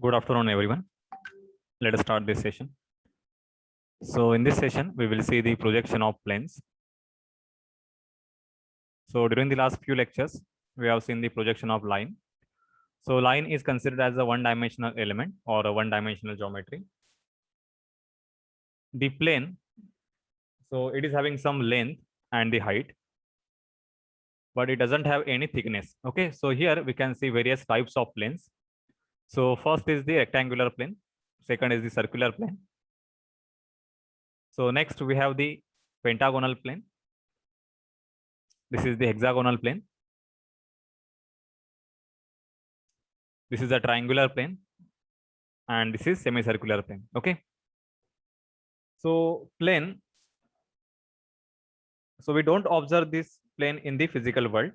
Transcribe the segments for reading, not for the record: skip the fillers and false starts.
Good afternoon, everyone. Let us start this session. So in this session, we will see the projection of planes. So during the last few lectures, we have seen the projection of line. So line is considered as a one-dimensional element or a one-dimensional geometry. The plane, so it is having some length and the height, but it doesn't have any thickness. Okay, so here we can see various types of planes. So first is the rectangular plane. Second is the circular plane. So next we have the pentagonal plane. This is the hexagonal plane. This is a triangular plane. And this is semicircular plane. Okay. So plane. So we don't observe this plane in the physical world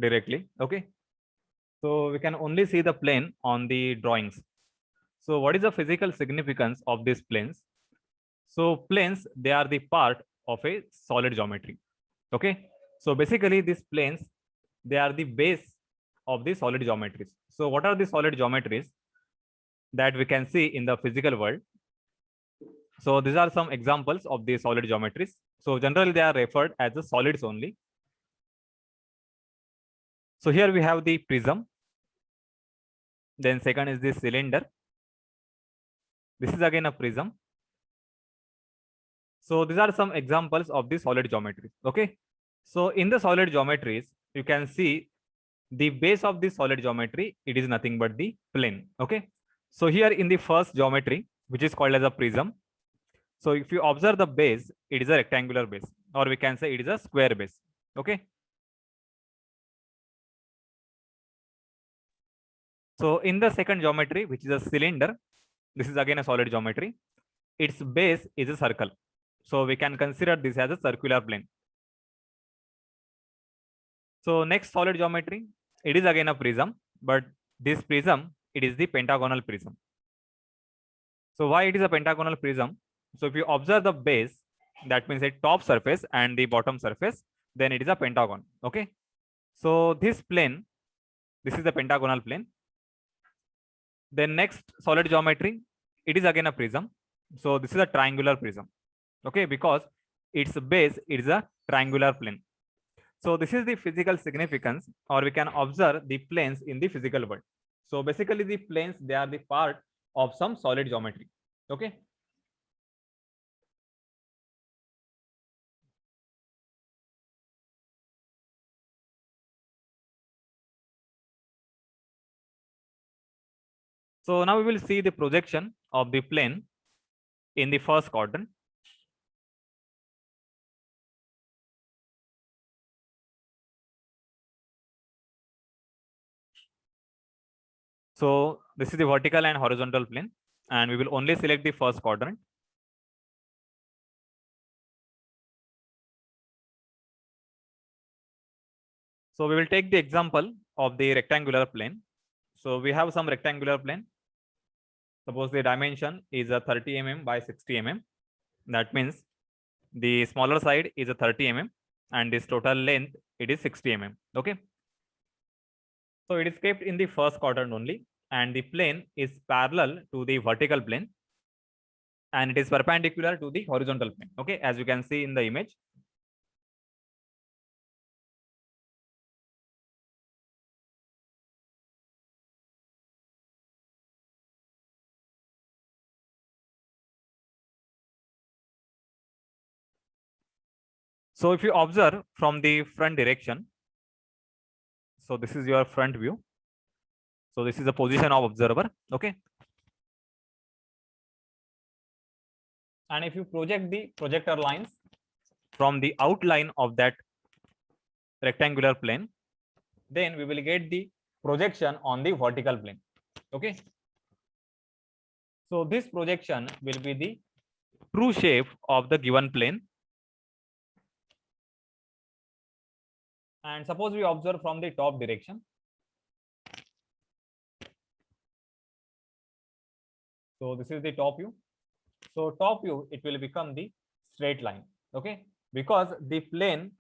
directly. Okay. So we can only see the plane on the drawings. So what is the physical significance of these planes? So planes, they are the part of a solid geometry. Okay. So basically these planes, they are the base of the solid geometries. So what are the solid geometries that we can see in the physical world? So these are some examples of the solid geometries. So generally they are referred as the solids only. So here we have the prism. Then second is the cylinder. This is again a prism. So these are some examples of the solid geometries. Okay. So in the solid geometries, you can see the base of the solid geometry, it is nothing but the plane. Okay. So here in the first geometry, which is called as a prism. So if you observe the base, it is a rectangular base, or we can say it is a square base. Okay. So in the second geometry, which is a cylinder, this is again a solid geometry. Its base is a circle. So we can consider this as a circular plane. So next solid geometry, it is again a prism, but this prism, it is the pentagonal prism. So why it is a pentagonal prism? So if you observe the base, that means a top surface and the bottom surface, then it is a pentagon. Okay. So this plane, this is the pentagonal plane. Then next solid geometry, it is again a prism. So this is a triangular prism. Okay, because its base is a triangular plane. So this is the physical significance, or we can observe the planes in the physical world. So basically the planes, they are the part of some solid geometry. Okay. So now we will see the projection of the plane in the first quadrant. So this is the vertical and horizontal plane, and we will only select the first quadrant. So we will take the example of the rectangular plane. So we have some rectangular plane. Suppose the dimension is a 30 mm by 60 mm. That means the smaller side is a 30 mm and this total length, it is 60 mm. Okay. So it is kept in the first quadrant only, and the plane is parallel to the vertical plane and it is perpendicular to the horizontal plane. Okay, as you can see in the image. So if you observe from the front direction, so this is your front view. So this is the position of observer. Okay. And if you project the projector lines from the outline of that rectangular plane, then we will get the projection on the vertical plane. Okay. So this projection will be the true shape of the given plane. And suppose we observe from the top direction. So this is the top view. So top view, it will become the straight line. Okay. Because the plane,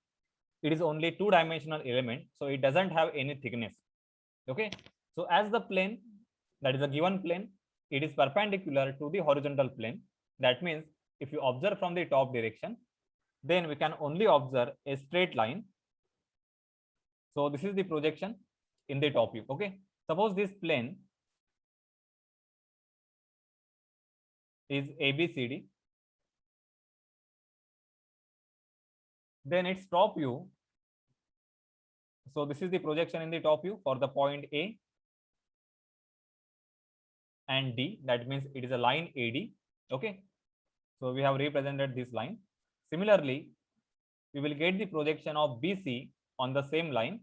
it is only two-dimensional element. So it doesn't have any thickness. Okay. So as the plane, that is a given plane, it is perpendicular to the horizontal plane. That means if you observe from the top direction, then we can only observe a straight line. So this is the projection in the top view. Okay, suppose this plane is ABCD, then its top view. So this is the projection in the top view for the point A and D. That means it is a line AD. Okay, so we have represented this line. Similarly, we will get the projection of BC on the same line.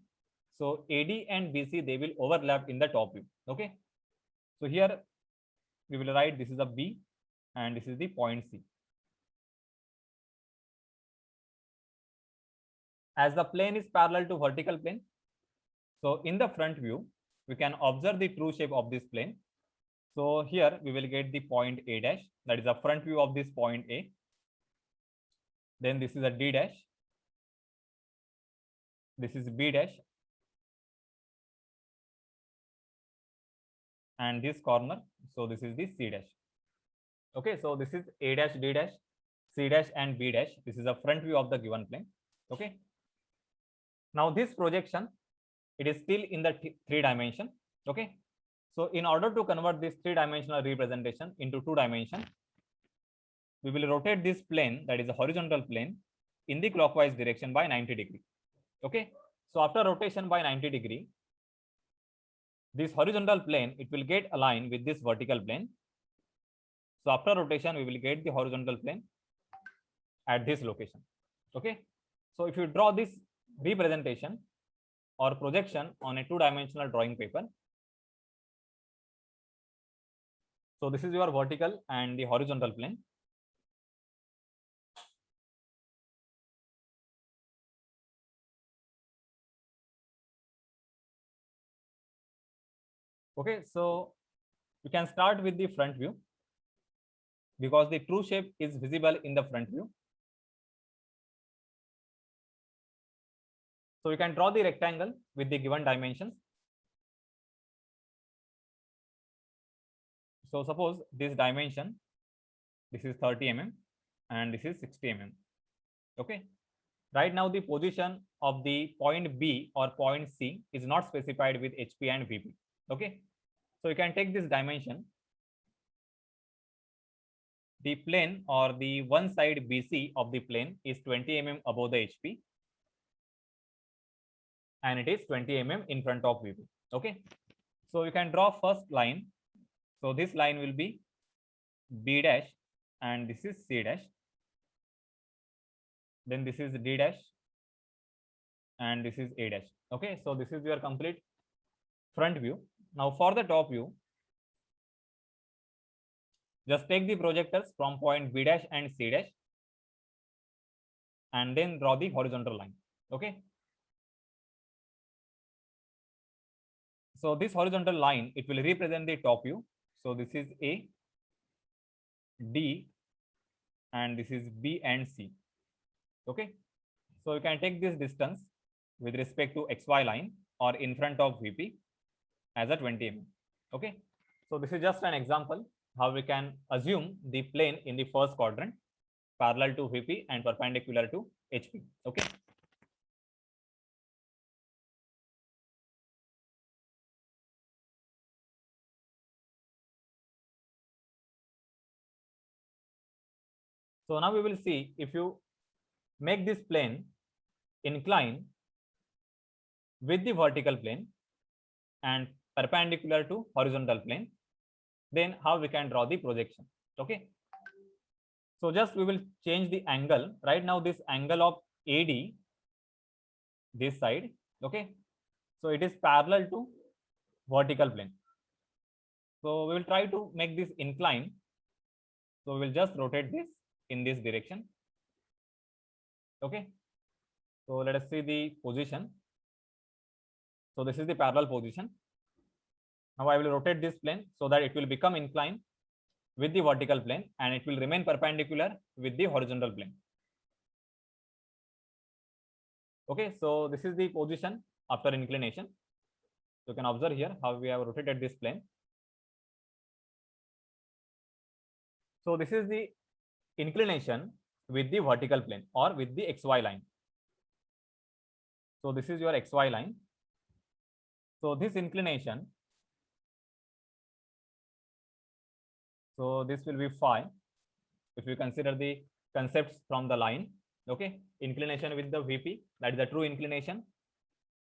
So AD and BC, they will overlap in the top view. Okay, so here we will write this is a B and this is the point C. As the plane is parallel to vertical plane, so in the front view, we can observe the true shape of this plane. So here we will get the point A dash, that is the front view of this point A. Then this is a D dash. This is B dash. And this corner, so this is the C dash. Okay, so this is A dash, D dash, C dash and B dash. This is a front view of the given plane. Okay. Now this projection, it is still in the three dimension. Okay. So in order to convert this three-dimensional representation into two dimension, we will rotate this plane, that is a horizontal plane, in the clockwise direction by 90 degree. Okay. So after rotation by 90 degree, this horizontal plane, it will get aligned with this vertical plane. So after rotation, we will get the horizontal plane at this location. Okay. So if you draw this representation or projection on a two-dimensional drawing paper, so this is your vertical and the horizontal plane. Okay, so you can start with the front view because the true shape is visible in the front view. So you can draw the rectangle with the given dimensions. So suppose this dimension, this is 30 mm and this is 60 mm. Okay. Right now the position of the point B or point C is not specified with HP and VP. Okay. So you can take this dimension. The plane or the one side BC of the plane is 20 mm above the HP and it is 20 mm in front of VP. Okay. So you can draw first line. So this line will be B dash and this is C dash. Then this is D dash and this is A dash. Okay. So this is your complete front view. Now for the top view, just take the projectors from point B dash and C dash and then draw the horizontal line. Okay. So this horizontal line, it will represent the top view. So this is A, D, and this is B and C. Okay. So you can take this distance with respect to XY line or in front of VP as a 20 mm. Okay. So this is just an example how we can assume the plane in the first quadrant parallel to VP and perpendicular to HP. Okay. So now we will see if you make this plane incline with the vertical plane and perpendicular to horizontal plane, then how we can draw the projection. Okay. So just we will change the angle. Right now this angle of AD, this side. Okay. So it is parallel to vertical plane. So we will try to make this incline. So we will just rotate this in this direction. Okay. So let us see the position. So this is the parallel position. Now I will rotate this plane so that it will become inclined with the vertical plane and it will remain perpendicular with the horizontal plane. Okay, so this is the position after inclination. You can observe here how we have rotated this plane. So this is the inclination with the vertical plane or with the XY line. So this is your XY line. So this inclination, so this will be phi if you consider the concepts from the line. Okay, inclination with the VP, that is the true inclination,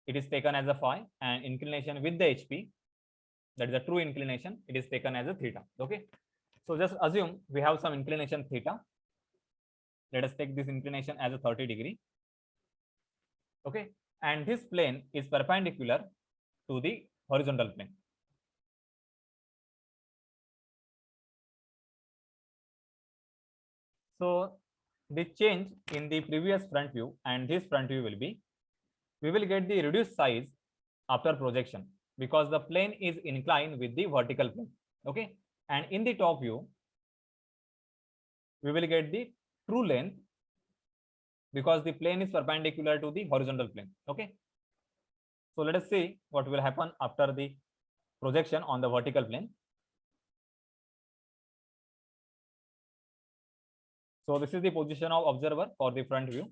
it is taken as a phi, and inclination with the HP, that is the true inclination, it is taken as a theta. Okay, so just assume we have some inclination theta. Let us take this inclination as a 30 degree. Okay, and this plane is perpendicular to the horizontal plane. So the change in the previous front view and this front view will be, we will get the reduced size after projection because the plane is inclined with the vertical plane. Okay, and in the top view we will get the true length because the plane is perpendicular to the horizontal plane. Okay, so let us see what will happen after the projection on the vertical plane. So this is the position of observer for the front view.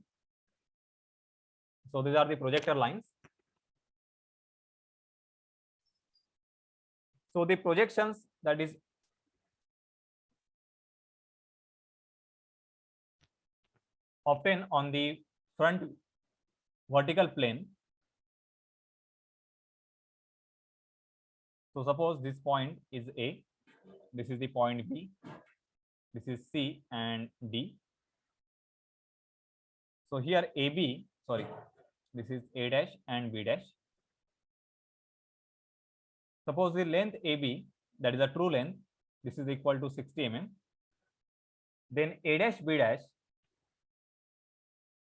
So these are the projector lines. So the projections that is obtained on the front vertical plane. So suppose this point is A, this is the point B, this is C and D. So here AB, sorry, this is A dash and B dash. Suppose the length AB, that is the true length, this is equal to 60 mm. Then A dash B dash,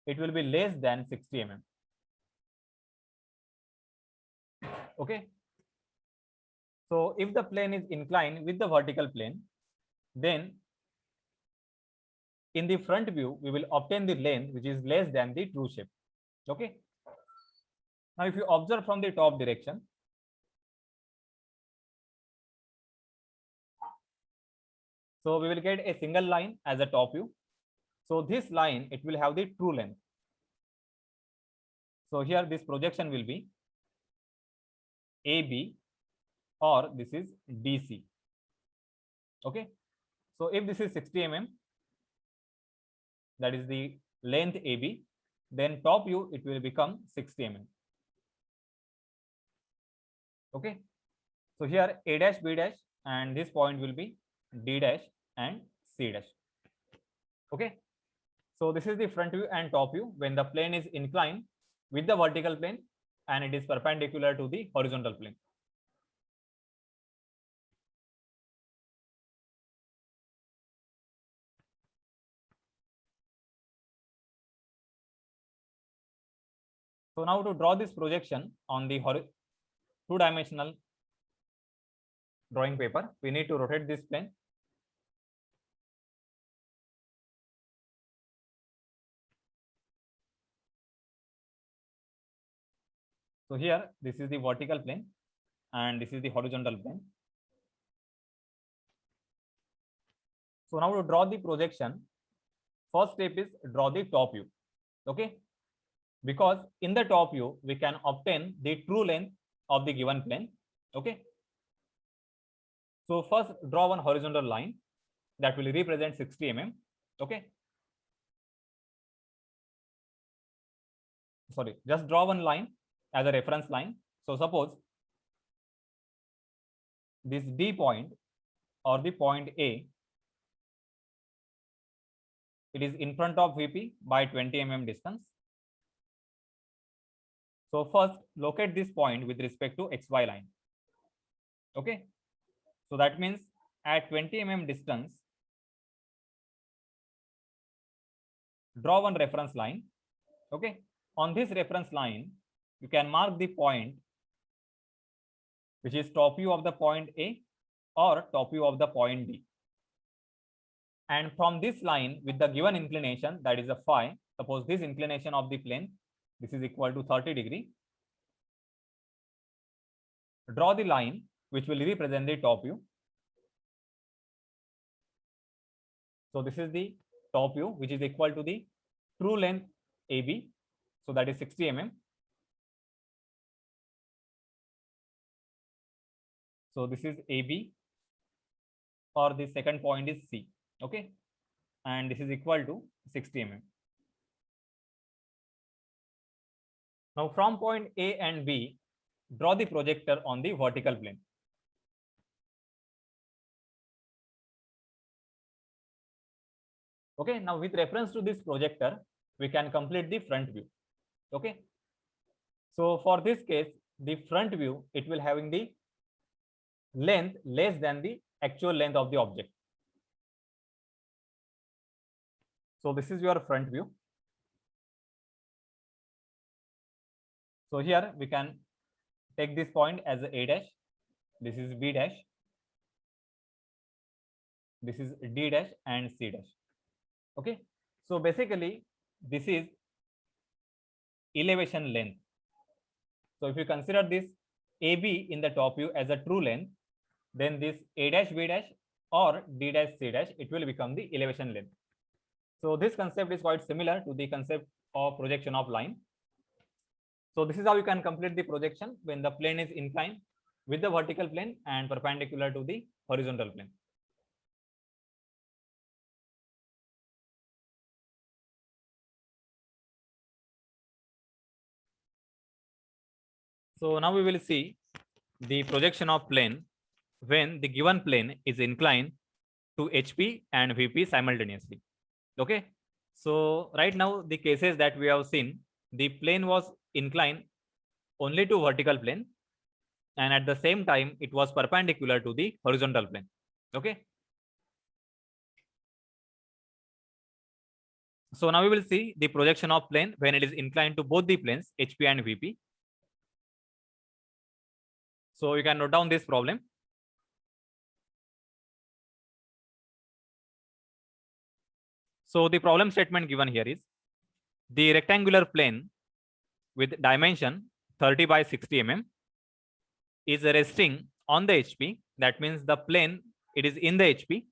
it will be less than 60 mm. Okay. So if the plane is inclined with the vertical plane, then in the front view, we will obtain the length which is less than the true shape. Okay. Now, if you observe from the top direction, so we will get a single line as a top view. So this line, it will have the true length. So here this projection will be AB or this is DC. Okay. So if this is 60 mm, that is the length AB, then top view it will become 60 mm. Okay. So here A dash B dash and this point will be D dash and C dash. Okay. So this is the front view and top view when the plane is inclined with the vertical plane and it is perpendicular to the horizontal plane. So now to draw this projection on the two-dimensional drawing paper, we need to rotate this plane. So here, this is the vertical plane and this is the horizontal plane. So now to draw the projection, first step is draw the top view. Okay, because in the top view we can obtain the true length of the given plane. Okay, so first draw one horizontal line that will represent 60 mm. Okay, sorry, just draw one line as a reference line. So suppose this D point or the point A, it is in front of VP by 20 mm distance. So first locate this point with respect to XY line. Okay, so that means at 20 mm distance, draw one reference line. Okay, on this reference line, you can mark the point which is top view of the point A or top view of the point B. And from this line with the given inclination, that is a phi, suppose this inclination of the plane, this is equal to 30 degree. Draw the line which will represent the top view. So this is the top view, which is equal to the true length AB. So that is 60 mm. So this is AB, or the second point is C. Okay. And this is equal to 60 mm. Now from point A and B, draw the projector on the vertical plane. Okay, now with reference to this projector, we can complete the front view. Okay, so for this case, the front view, it will having the length less than the actual length of the object. So this is your front view. So here we can take this point as a dash, this is B dash, this is D dash and C dash. Okay, so basically this is elevation length. So if you consider this AB in the top view as a true length, then this A dash B dash or D dash C dash, it will become the elevation length. So this concept is quite similar to the concept of projection of line. So this is how you can complete the projection when the plane is inclined with the vertical plane and perpendicular to the horizontal plane. So now we will see the projection of plane when the given plane is inclined to HP and VP simultaneously. Okay, so right now the cases that we have seen, the plane was inclined only to vertical plane, and at the same time it was perpendicular to the horizontal plane. Okay, so now we will see the projection of plane when it is inclined to both the planes HP and VP. So you can note down this problem. So the problem statement given here is the rectangular plane with dimension 30 by 60 mm is resting on the HP. That means the plane, it is in the HP.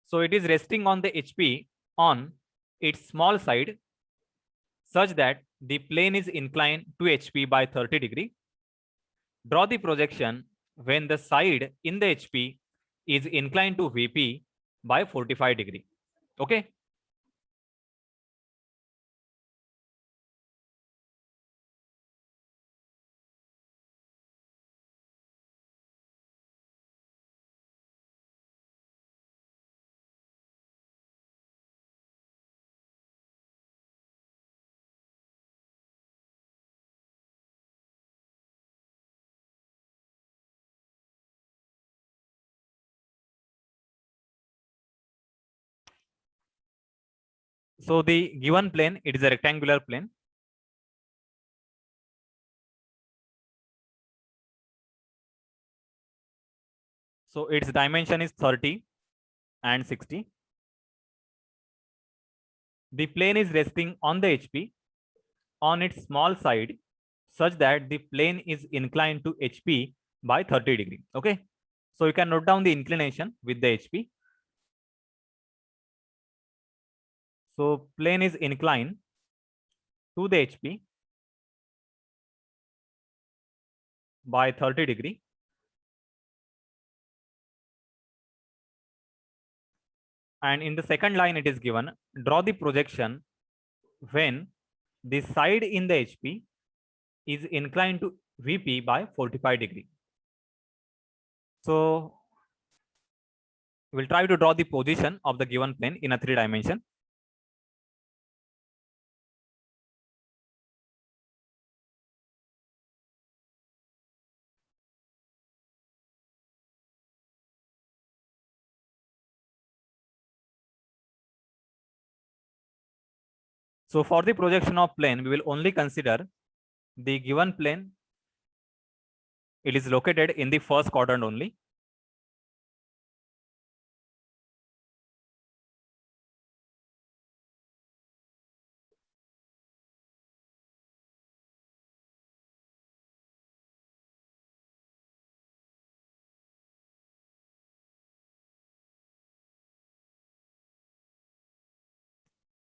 So it is resting on the HP on its small side such that the plane is inclined to HP by 30 degree. Draw the projection when the side in the HP is inclined to VP by 45 degree. Okay. So the given plane, it is a rectangular plane. So its dimension is 30 and 60. The plane is resting on the HP on its small side such that the plane is inclined to HP by 30 degree. Okay. So you can note down the inclination with the HP. So plane is inclined to the HP by 30 degree. And in the second line, it is given, draw the projection when the side in the HP is inclined to VP by 45 degree. So we'll try to draw the position of the given plane in a 3 dimension. So for the projection of plane, we will only consider the given plane. It is located in the first quadrant only.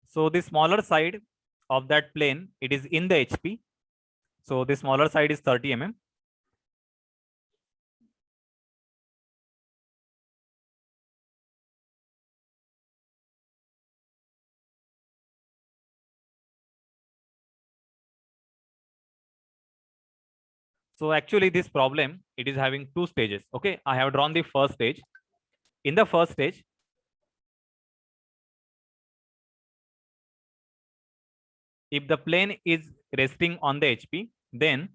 So the smaller side of that plane, it is in the HP. So the smaller side is 30 mm. So actually this problem, it is having two stages. Okay, I have drawn the first stage. In the first stage, if the plane is resting on the HP, then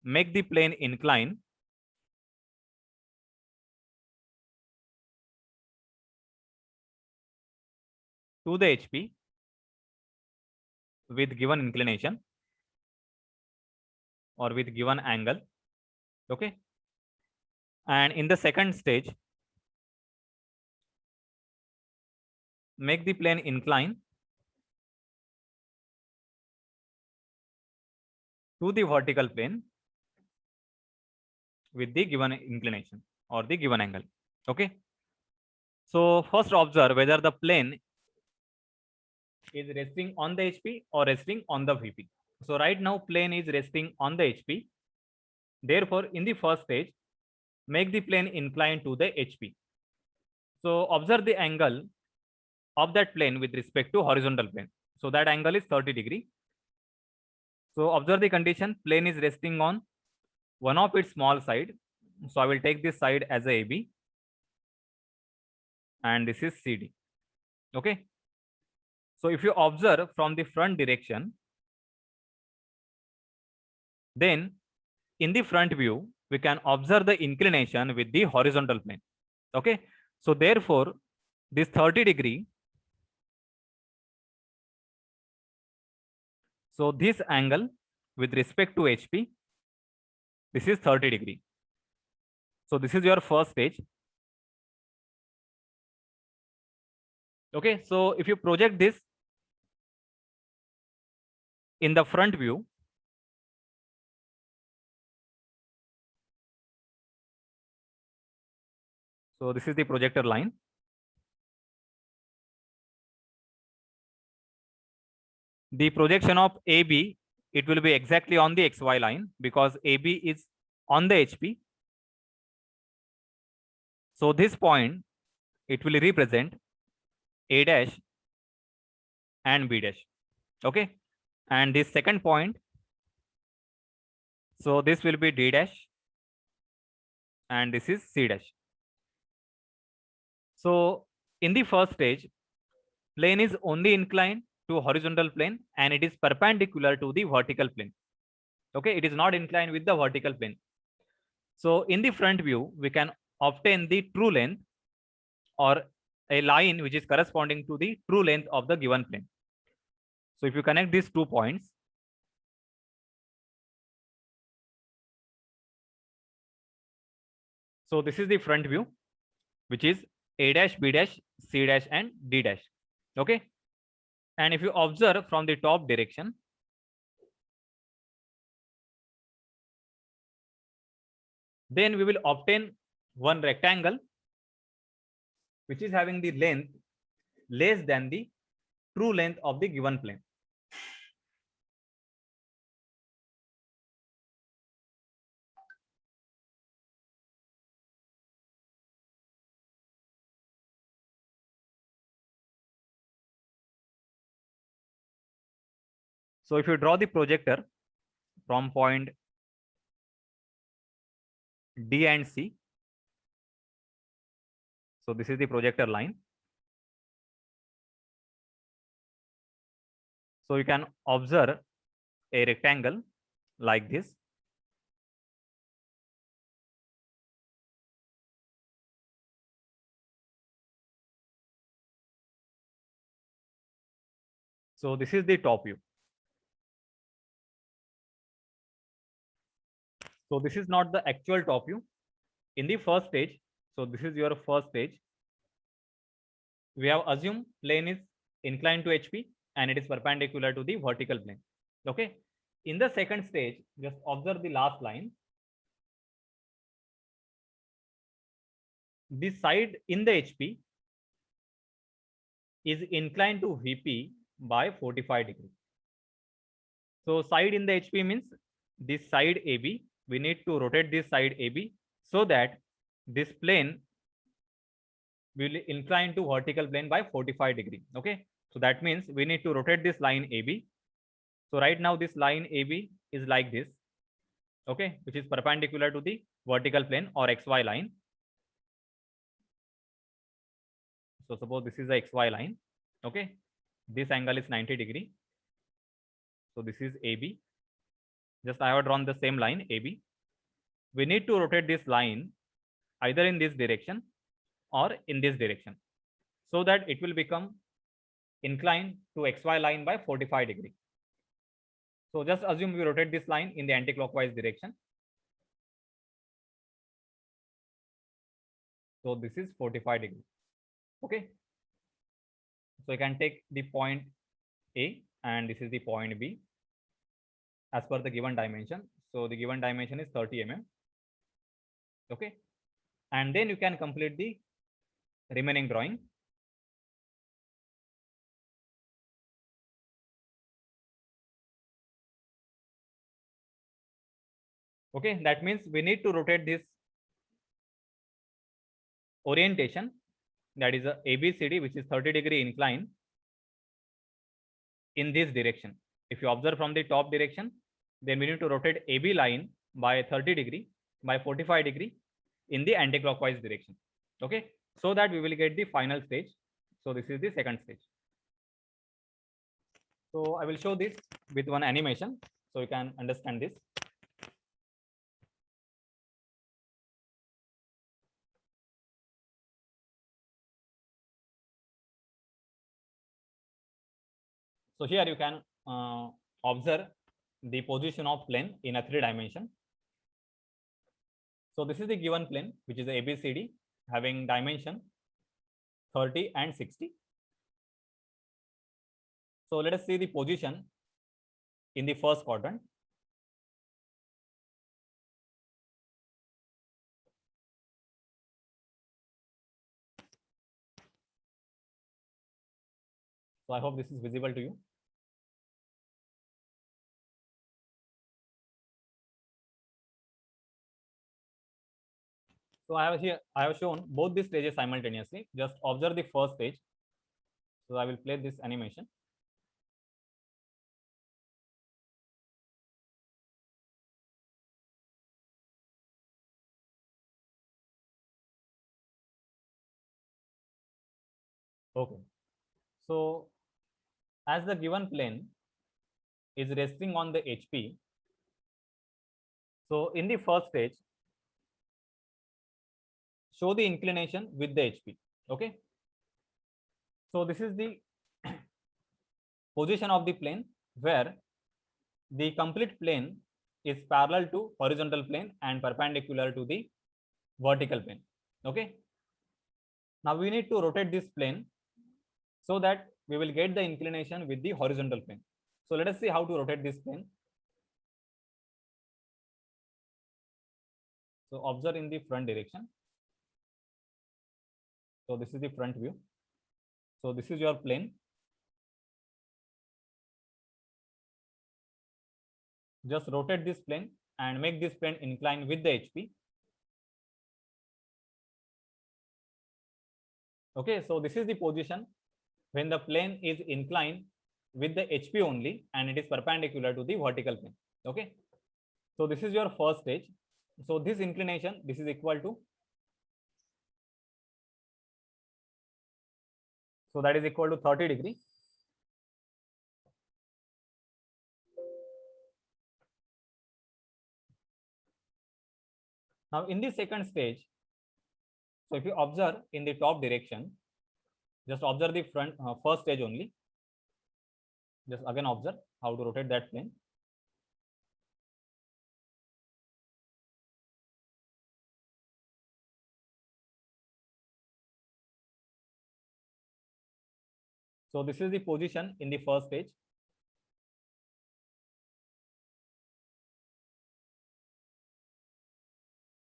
make the plane incline to the HP with given inclination or with given angle. Okay. And in the second stage, make the plane incline to the vertical plane with the given inclination or the given angle. Okay. So first observe whether the plane is resting on the HP or resting on the VP. So right now plane is resting on the HP. Therefore, in the first stage, make the plane incline to the HP. So observe the angle of that plane with respect to horizontal plane. So that angle is 30 degree. So observe the condition, plane is resting on one of its small side. So I will take this side as a AB and this is CD. Okay. So if you observe from the front direction, then in the front view, we can observe the inclination with the horizontal plane. Okay. So therefore, this 30 degree, so this angle with respect to HP, this is 30 degree. So this is your first stage. Okay. So if you project this in the front view, so this is the projector line. The projection of AB, it will be exactly on the XY line because AB is on the HP. So this point, it will represent A dash and B dash. Okay. And this second point, so this will be D dash and this is C dash. So in the first stage, plane is only inclined to horizontal plane and it is perpendicular to the vertical plane. Okay, it is not inclined with the vertical plane. So in the front view, we can obtain the true length or a line which is corresponding to the true length of the given plane. So if you connect these 2 points, so this is the front view, which is A dash, B dash, C dash and D dash. Okay. And if you observe from the top direction, then we will obtain one rectangle which is having the length less than the true length of the given plane. So if you draw the projector from point D and C, so this is the projector line. So you can observe a rectangle like this. So this is the top view. So this is not the actual top view. In the first stage, so this is your first stage. We have assumed plane is inclined to HP and it is perpendicular to the vertical plane. Okay. In the second stage, just observe the last line. This side in the HP, is inclined to VP by 45 degree. So side in the HP means this side AB. We need to rotate this side AB so that this plane will incline to vertical plane by 45 degree. Okay. So that means we need to rotate this line AB. So right now this line AB is like this. Okay. Which is perpendicular to the vertical plane or XY line. So suppose this is the XY line. Okay. This angle is 90 degree. So this is AB. Just I have drawn the same line AB. We need to rotate this line either in this direction or in this direction so that it will become inclined to XY line by 45 degree. So just assume we rotate this line in the anti-clockwise direction. So this is 45 degree. Okay. So you can take the point A and this is the point B as per the given dimension. So the given dimension is 30 mm. Okay. And then you can complete the remaining drawing. Okay. That means we need to rotate this orientation, that is a ABCD, which is 30 degree incline in this direction. If you observe from the top direction, then we need to rotate AB line by 30 degree by 45 degree in the anti-clockwise direction. Okay. So that we will get the final stage. So this is the second stage. So I will show this with one animation so you can understand this. So here you can observe the position of plane in a 3 dimension. So this is the given plane, which is ABCD having dimension 30 and 60. So let us see the position in the first quadrant. So I hope this is visible to you. So I have shown both these stages simultaneously. Just observe the first stage. So I will play this animation. Okay. So as the given plane is resting on the HP, so in the first stage, show the inclination with the HP. Okay. So this is the position of the plane where the complete plane is parallel to horizontal plane and perpendicular to the vertical plane. Okay. Now we need to rotate this plane so that we will get the inclination with the horizontal plane. So let us see how to rotate this plane. So observe in the front direction. So this is the front view. So this is your plane. Just rotate this plane and make this plane incline with the HP. Okay, so this is the position when the plane is inclined with the HP only and it is perpendicular to the vertical plane. Okay, so this is your first stage. So this inclination, this is equal to, so that is equal to 30 degree. Now in the second stage, so if you observe in the top direction, just observe the front first stage only. Just again observe how to rotate that plane. So this is the position in the first stage.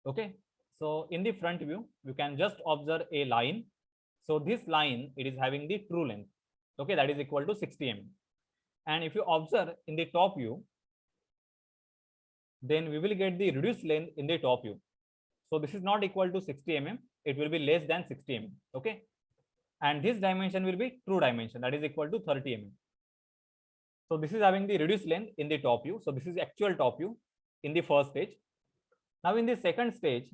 Okay, so in the front view, you can just observe a line So this line, it is having the true length. Okay, that is equal to 60 mm. And if you observe in the top view, then we will get the reduced length in the top view. So this is not equal to 60 mm. It will be less than 60 mm. Okay. And this dimension will be true dimension, that is equal to 30 mm. So this is having the reduced length in the top view. So this is actual top view in the first stage. Now in the second stage,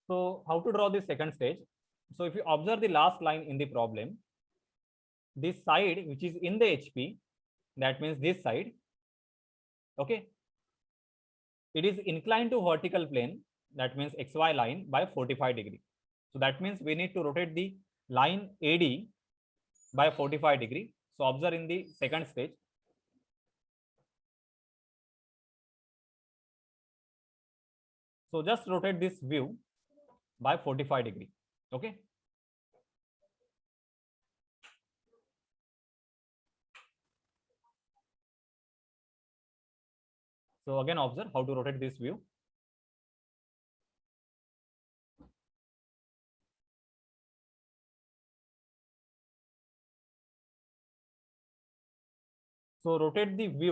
so how to draw the second stage? So if you observe the last line in the problem, this side which is in the HP, that means this side, okay, it is inclined to vertical plane, that means XY line by 45 degree. So that means we need to rotate the line AD by 45 degree. So observe in the second stage. So just rotate this view by 45 degree. Okay. So again, observe how to rotate this view. So rotate the view